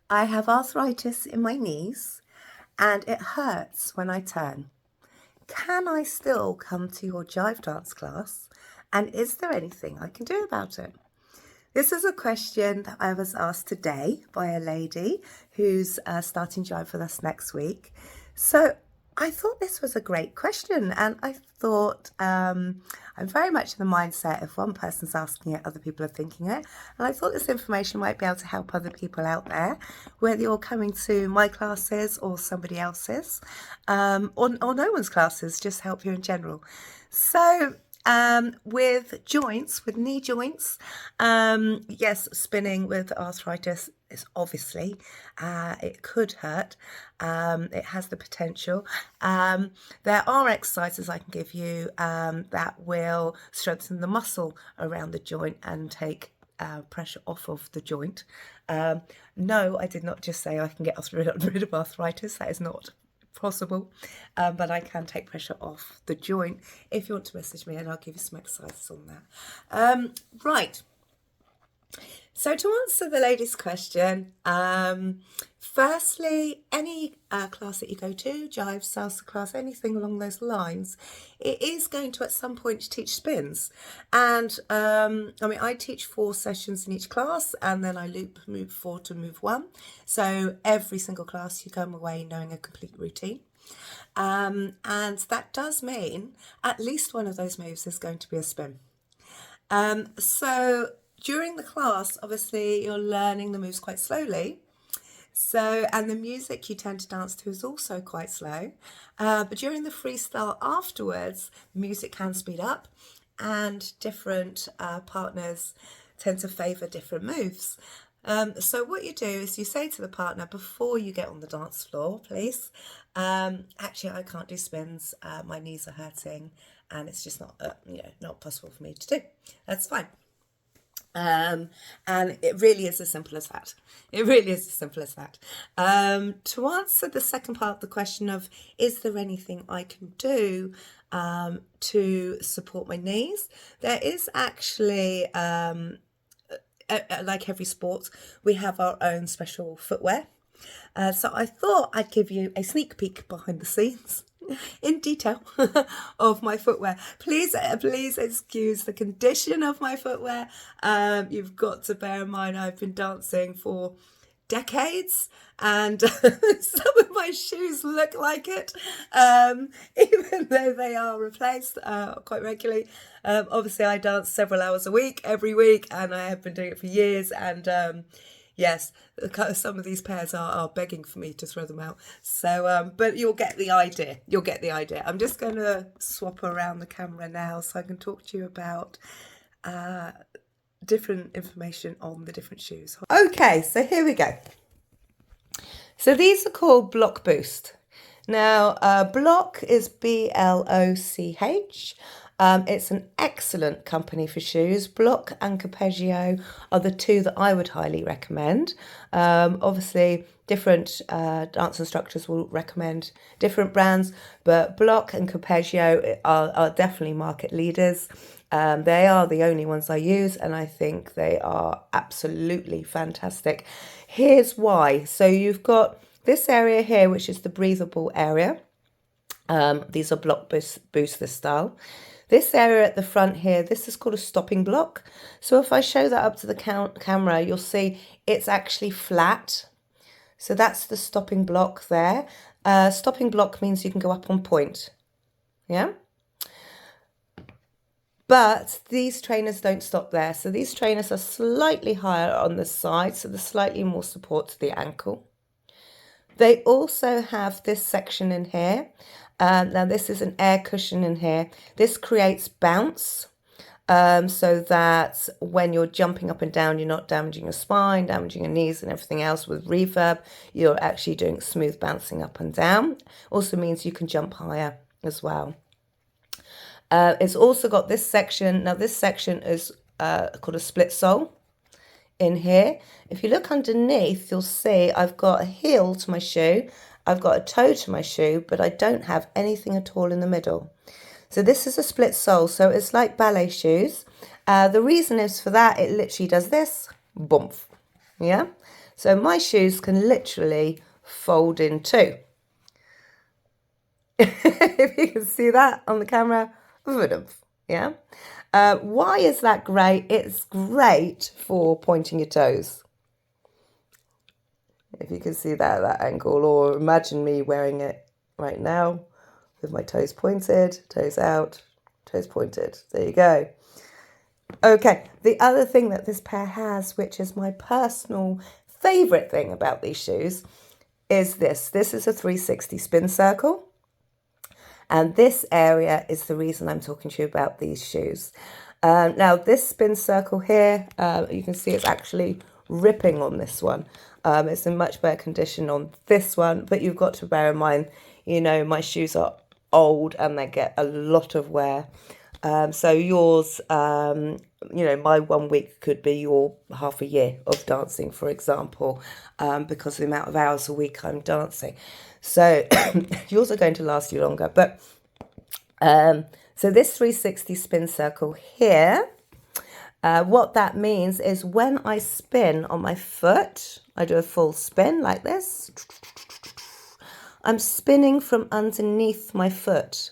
I have arthritis in my knees and it hurts when I turn. Can I still come to your jive dance class? And is there anything I can do about it? This is a question that I was asked today by a lady who's starting jive with us next week. So I thought this was a great question, and I thought I'm very much in the mindset if one person's asking it, other people are thinking it. And I thought this information might be able to help other people out there, whether you're coming to my classes or somebody else's, or no one's classes, just help you in general. So with joints, with knee joints, yes, spinning with arthritis is obviously, it could hurt. It has the potential. There are exercises I can give you that will strengthen the muscle around the joint and take pressure off of the joint. No, I did not just say I can get rid of arthritis. That is not possible, but I can take pressure off the joint. If you want to message me, and I'll give you some exercises on that. Right. So to answer the lady's question, firstly, any class that you go to, jive, salsa class, anything along those lines, it is going to at some point teach spins. And I teach 4 sessions in each class, and then I loop move 4 to move 1. So every single class you come away knowing a complete routine. And that does mean at least one of those moves is going to be a spin. So during the class, obviously, you're learning the moves quite slowly. So, and the music you tend to dance to is also quite slow. But during the freestyle afterwards, music can speed up, and different partners tend to favour different moves. So what you do is you say to the partner before you get on the dance floor, please, actually, I can't do spins. My knees are hurting, and it's just not possible for me to do. That's fine. And it really is as simple as that. It really is as simple as that. To answer the second part of the question of, is there anything I can do to support my knees? There is actually, like every sport, we have our own special footwear. So I thought I'd give you a sneak peek behind the scenes in detail of my footwear. Please excuse the condition of my footwear. You've got to bear in mind I've been dancing for decades, and some of my shoes look like it, even though they are replaced quite regularly. Obviously I dance several hours a week, every week, and I have been doing it for years, and yes, some of these pairs are begging for me to throw them out. So, but you'll get the idea. You'll get the idea. I'm just going to swap around the camera now so I can talk to you about different information on the different shoes. Okay, so here we go. So these are called Block Boost. Now, Block is BLOCH. It's an excellent company for shoes. Block and Capezio are the 2 that I would highly recommend. Obviously, different dance instructors will recommend different brands, but Block and Capezio are definitely market leaders. They are the only ones I use, and I think they are absolutely fantastic. Here's why. So you've got this area here, which is the breathable area. These are Block Booster style. This area at the front here, this is called a stopping block. So if I show that up to the camera, you'll see it's actually flat. So that's the stopping block there. Stopping block means you can go up on point. Yeah? But these trainers don't stop there. So these trainers are slightly higher on the side, so there's slightly more support to the ankle. They also have this section in here. Now this is an air cushion in here. This creates bounce, so that when you're jumping up and down, you're not damaging your spine, damaging your knees and everything else with reverb. You're actually doing smooth bouncing up and down. Also means you can jump higher as well. It's also got this section. Now this section is called a split sole in here. If you look underneath, you'll see I've got a heel to my shoe, I've got a toe to my shoe, but I don't have anything at all in the middle. So this is a split sole, so it's like ballet shoes. The reason is for that, it literally does this, boom, yeah? So my shoes can literally fold in two. If you can see that on the camera, yeah. Why is that great? It's great for pointing your toes. If you can see that at that angle, or imagine me wearing it right now with my toes pointed, toes out, toes pointed. There you go. Okay, the other thing that this pair has, which is my personal favourite thing about these shoes, is this. This is a 360 spin circle. And this area is the reason I'm talking to you about these shoes. Now, this spin circle here, you can see it's actually ripping on this one. It's in much better condition on this one, but you've got to bear in mind, you know, my shoes are old and they get a lot of wear. So yours, you know, my 1 week could be your half a year of dancing, for example, because of the amount of hours a week I'm dancing. So yours are going to last you longer. But so this 360 spin circle here, what that means is when I spin on my foot, I do a full spin like this. I'm spinning from underneath my foot.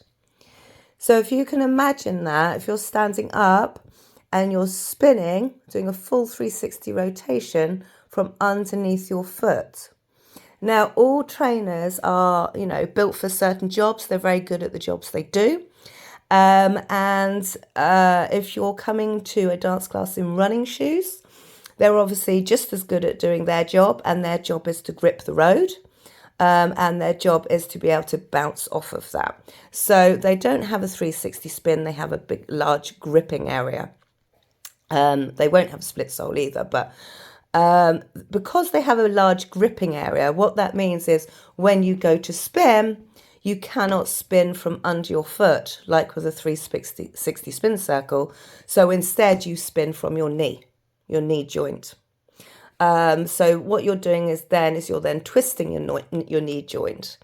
So if you can imagine that, if you're standing up and you're spinning, doing a full 360 rotation from underneath your foot. Now, all trainers are, you know, built for certain jobs. They're very good at the jobs they do. If you're coming to a dance class in running shoes, they're obviously just as good at doing their job, and their job is to grip the road. And their job is to be able to bounce off of that. So they don't have a 360 spin. They have a big, large gripping area. They won't have a split sole either, but because they have a large gripping area, what that means is when you go to spin, you cannot spin from under your foot like with a 360 spin circle. So instead you spin from your knee joint. So what you're doing is you're then twisting your knee joint,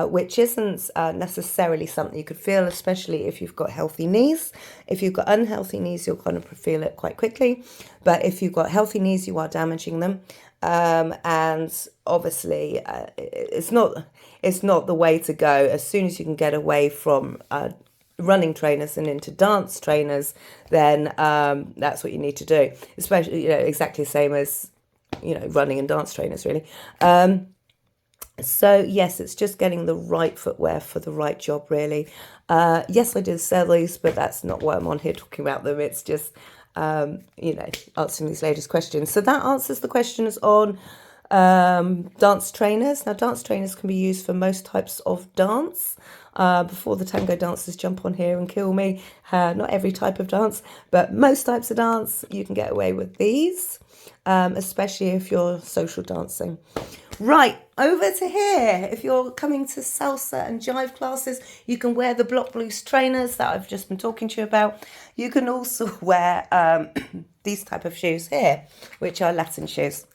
which isn't necessarily something you could feel, especially if you've got healthy knees. If you've got unhealthy knees, you're going to feel it quite quickly. But if you've got healthy knees, you are damaging them. And obviously, it's not the way to go. As soon as you can get away from running trainers and into dance trainers, then that's what you need to do. Especially, you know, exactly the same as, you know, running and dance trainers, really. So yes, it's just getting the right footwear for the right job, really. Yes, I did sell these, but that's not why I'm on here talking about them. It's just, you know, answering these ladies' questions. So that answers the questions on dance trainers. Now, dance trainers can be used for most types of dance. Before the tango dancers jump on here and kill me, not every type of dance, but most types of dance, you can get away with these, especially if you're social dancing. Right, over to here. If you're coming to salsa and jive classes, you can wear the block loose trainers that I've just been talking to you about. You can also wear these type of shoes here, which are Latin shoes.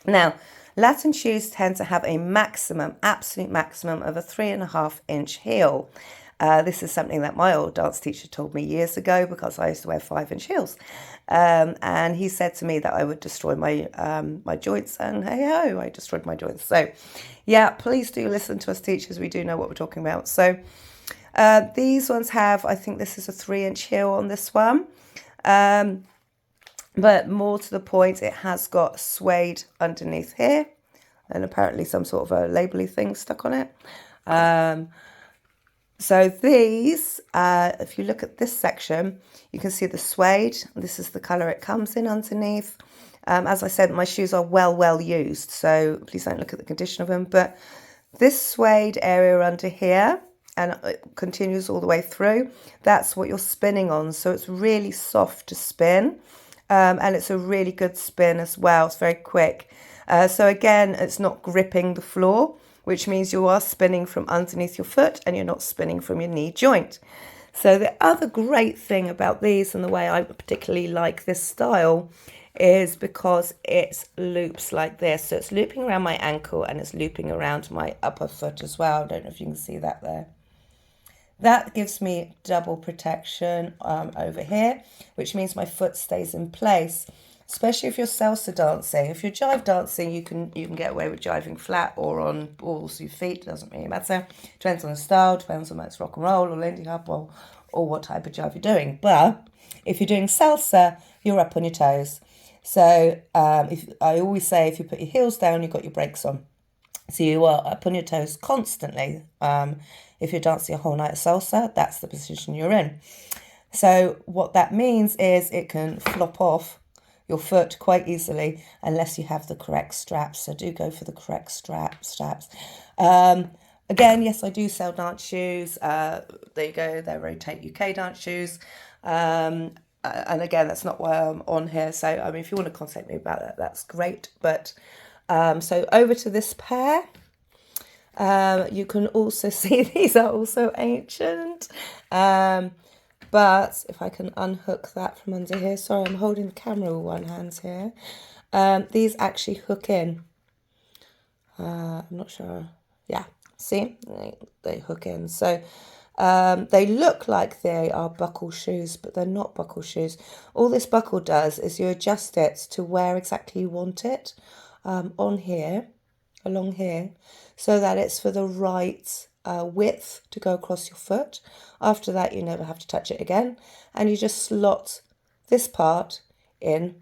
Now, Latin shoes tend to have a maximum, absolute maximum of a 3.5 inch heel. This is something that my old dance teacher told me years ago because I used to wear 5-inch heels. And he said to me that I would destroy my my joints, and hey ho, I destroyed my joints. So yeah, please do listen to us teachers. We do know what we're talking about. So these ones have, I think this is a 3-inch heel on this one. But more to the point, it has got suede underneath here and apparently some sort of a labelly thing stuck on it. So these, if you look at this section, you can see the suede. This is the colour it comes in underneath. As I said, my shoes are well used, so please don't look at the condition of them. But this suede area under here, and it continues all the way through, that's what you're spinning on. So it's really soft to spin. And it's a really good spin as well. It's very quick. So again, it's not gripping the floor, which means you are spinning from underneath your foot and you're not spinning from your knee joint. So the other great thing about these, and the way I particularly like this style, is because it loops like this. So it's looping around my ankle and it's looping around my upper foot as well. I don't know if you can see that there. That gives me double protection over here, which means my foot stays in place. especially if you're salsa dancing. If you're jive dancing, you can get away with jiving flat or on balls of your feet. Doesn't really matter. Depends on the style. Depends on whether it's rock and roll or Lindy Hop or what type of jive you're doing. But if you're doing salsa, you're up on your toes. So if I always say, if you put your heels down, you've got your brakes on. So you are up on your toes constantly. If you're dancing a whole night of salsa, that's the position you're in. So what that means is it can flop off your foot quite easily unless you have the correct straps. So do go for the correct straps. Again, yes, I do sell dance shoes. There you go, they're Rotate UK dance shoes. And again, that's not why I'm on here. So, I mean, if you want to contact me about that, that's great. But so over to this pair. You can also see these are also ancient. But if I can unhook that from under here. Sorry, I'm holding the camera with one hand here. These actually hook in. I'm not sure. Yeah, see? They hook in. So they look like they are buckle shoes, but they're not buckle shoes. All this buckle does is you adjust it to where exactly you want it on here, along here, so that it's for the right width to go across your foot. After that, you never have to touch it again, and you just slot this part in.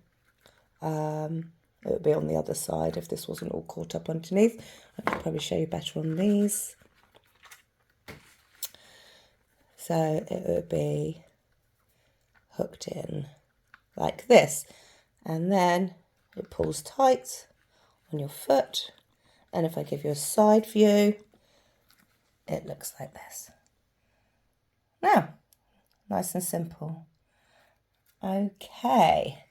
It would be on the other side if this wasn't all caught up underneath. I could probably show you better on these. So it would be hooked in like this, and then it pulls tight on your foot. And if I give you a side view, it looks like this. Now, nice and simple. Okay,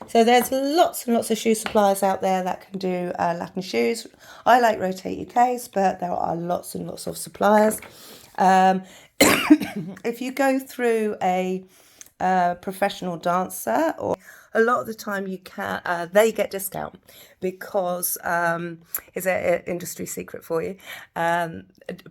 so there's lots and lots of shoe suppliers out there that can do Latin shoes. I like Rotate UK's, but there are lots and lots of suppliers. If you go through a professional dancer, or a lot of the time you can they get discount because it's an industry secret for you.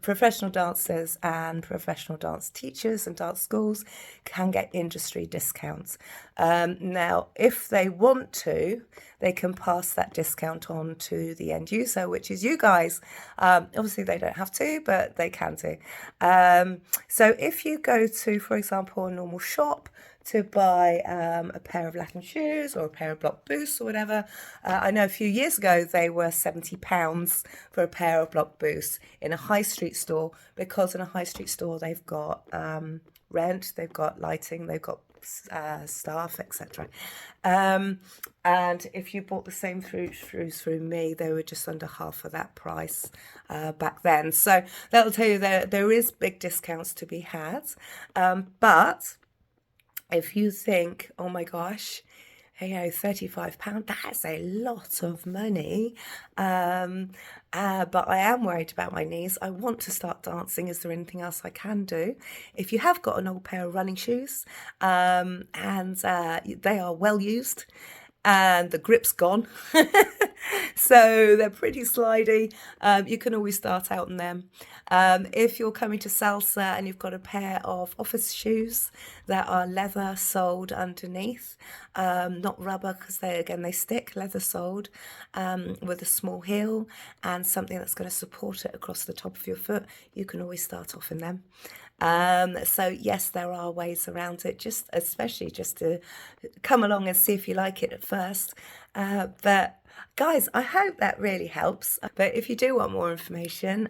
Professional dancers and professional dance teachers and dance schools can get industry discounts. Now, if they want to, they can pass that discount on to the end user, which is you guys. Obviously, they don't have to, but they can do. So if you go to, for example, a normal shop to buy a pair of Latin shoes or a pair of block boots or whatever. I know a few years ago they were £70 for a pair of block boots in a high street store, because in a high street store they've got rent, they've got lighting, they've got staff, etc. And if you bought the same shoes through me, they were just under half of that price back then. So that'll tell you that there is big discounts to be had. But if you think, oh my gosh, you know, £35, that's a lot of money. But I am worried about my knees. I want to start dancing. Is there anything else I can do? If you have got an old pair of running shoes and they are well used and the grip's gone, so they're pretty slidey, you can always start out on them. If you're coming to salsa and you've got a pair of office shoes that are leather soled underneath, not rubber, because they stick, leather soled, with a small heel and something that's going to support it across the top of your foot, you can always start off in them. So yes, there are ways around it, especially just to come along and see if you like it at first. But guys, I hope that really helps. But if you do want more information,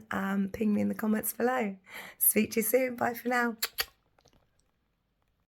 ping me in the comments below. Speak to you soon. Bye for now.